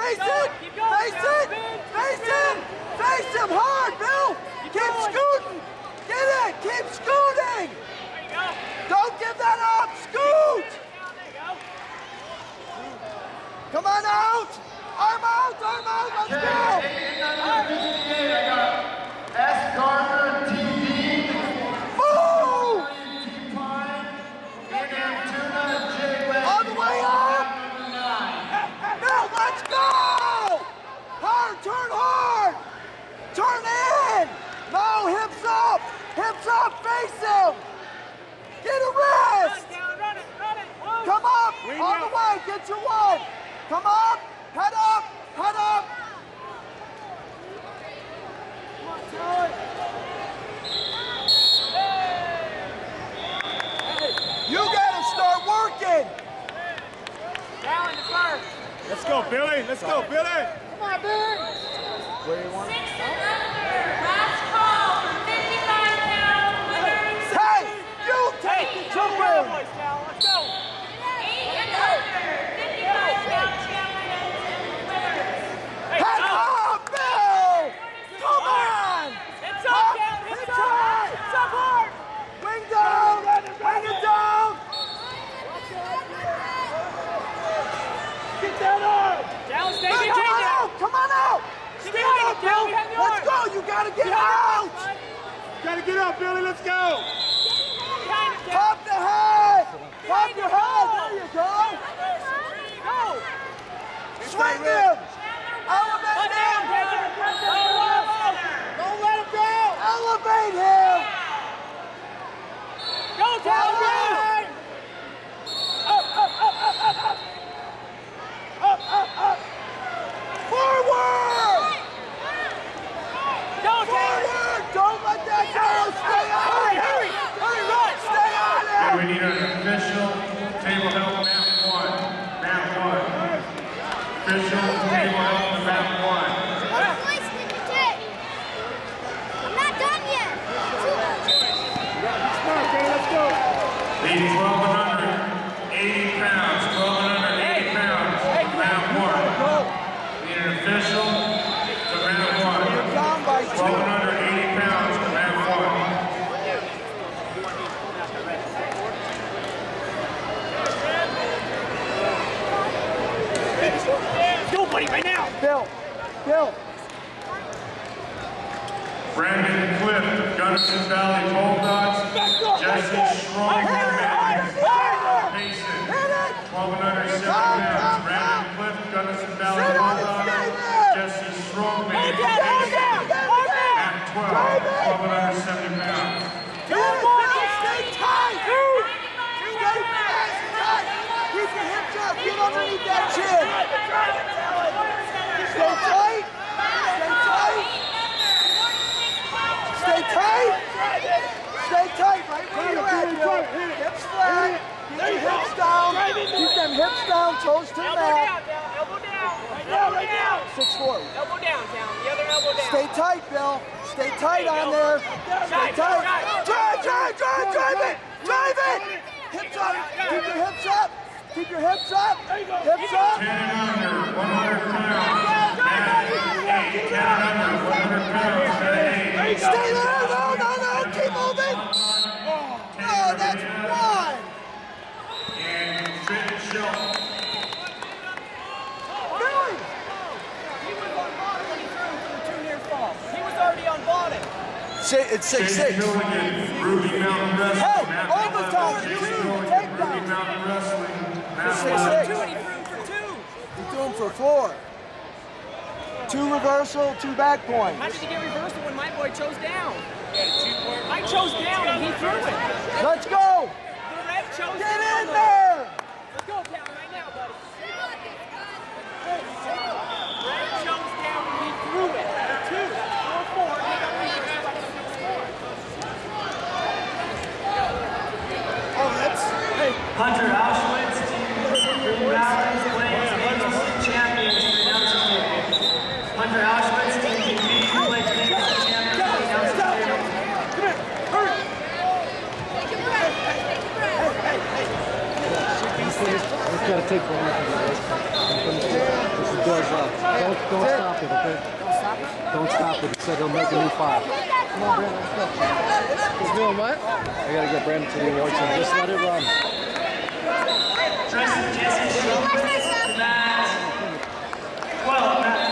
Face it! Face it! Face it! Face him hard, Bill! Keep scooting! Get it! Keep scooting! Don't give that up! Scoot! Come on out! Arm out! Arm out! Let's go! S. Gardner TV. Move! On the way up! Now let's go! Hard! Turn hard! Turn in! No! Hips up! Hips up! Face him! Get a rest! Come up! On the way! Get your one! Come up! Head up! Head up! Come on, Tyler! You gotta start working! Down to first. Let's go, Billy. Let's go, Billy. Come on, Billy! Where do you want it? 6 and under. Last call for 55 pounds. Winners. Hey! You take the children! Let's go. 8 and under. 55 pound champions and winners. Head up, Bill! Come on! Hips up, down. Hips up. Hips up hard. Wing down! Wing it down! Get that arm! Down, stay Come behind on him. out! Come on out! Stay Stand behind up, him, Bill! behind the Let's arm. go! You gotta get Behind him, out! bud. Gotta get up, Billy. Let's go. Behind him, Pop the head! Pop your him, head! go. There you go! Go. Swing him! Elevate Put down, him! Taylor. Don't let him go! Elevate him! Go, Taylor. Forward! Go, Taylor. Forward! Don't let that go! Stay on it! Hurry, run. Stay on Okay, it! we need an official table help map 1. Map 1. Official table help for map 1. I'm not done yet. Smart, okay, let's go. Need 12 and under 80 pounds. 12 and under 80 pounds. Map 1. Need an official for map 1. You're down by 12 and two. under 80 pounds for map 1. Go, buddy, right now. Bill! Bill! Brandon Cliff, Gunnison Valley Bulldogs. Jesse Strong, Payson. 12 and under 70 pounds. Brandon Cliff, Gunnison Valley Sit on it, stay Bulldogs. there. Jesse Strong, Hold Payson. down. At 12 and under 70 pounds. Bill, stay tight! Stay fast, tight! Keep your hips up! Get underneath that chin! Stay tight! Stay tight! Stay tight! Stay tight right where you're at, Bill. Hips flat. Keep your hips down. Keep them hips down, toes to the Elbow mat. down, down. Elbow down. Right now. 6'4". Elbow down, down. The other elbow down. Stay tight, Bill. Stay tight on there. Stay tight. Drive it! Drive it! Hips up. Keep your hips up. Keep your hips up. Hips up. 10 and under 100 pounds. At 8. 10 and under 100 pounds. At 8. Stay there. No. Keep moving. Oh, that's one. And Trent Schultz. Billy. He was on bottom when he threw for the 2 near fall. He was already on bottom. It's 6'6". Shane Milligan, Ruby Mountain Wrestling. Hey, Map overtime. 11. You Shane need to Milligan, take Ruby that. Mountain Wrestling. Map 6'6". 11. 2 and he threw for 2. You threw him for 4. 2 reversal, 2 back points. How did he get reversal when my boy chose down? I chose down and he threw it. Let's go. The red chose Get down. in there. Let's go, down right now, buddy. Red chose down and he threw it. 2, 4, 4. He got reversal by 6 more. Oh, that's... Hey. Hunter Auschwitz, Team Green Mountains, Plains Eagles champions for the announcers table. Hunter Auschwitz, Team Green Plains Eagles champions for the announcers table. Come here. Hurry. Take a breath. Take a breath. Hey. Let's gotta take one. This is Bill's don't stop it, okay? Don't stop it. He said he'll make a new 5. Come on, Brandon, let's go. He's doing what? I gotta get Brandon to the awards and just let it run. Jesse Shields, 12,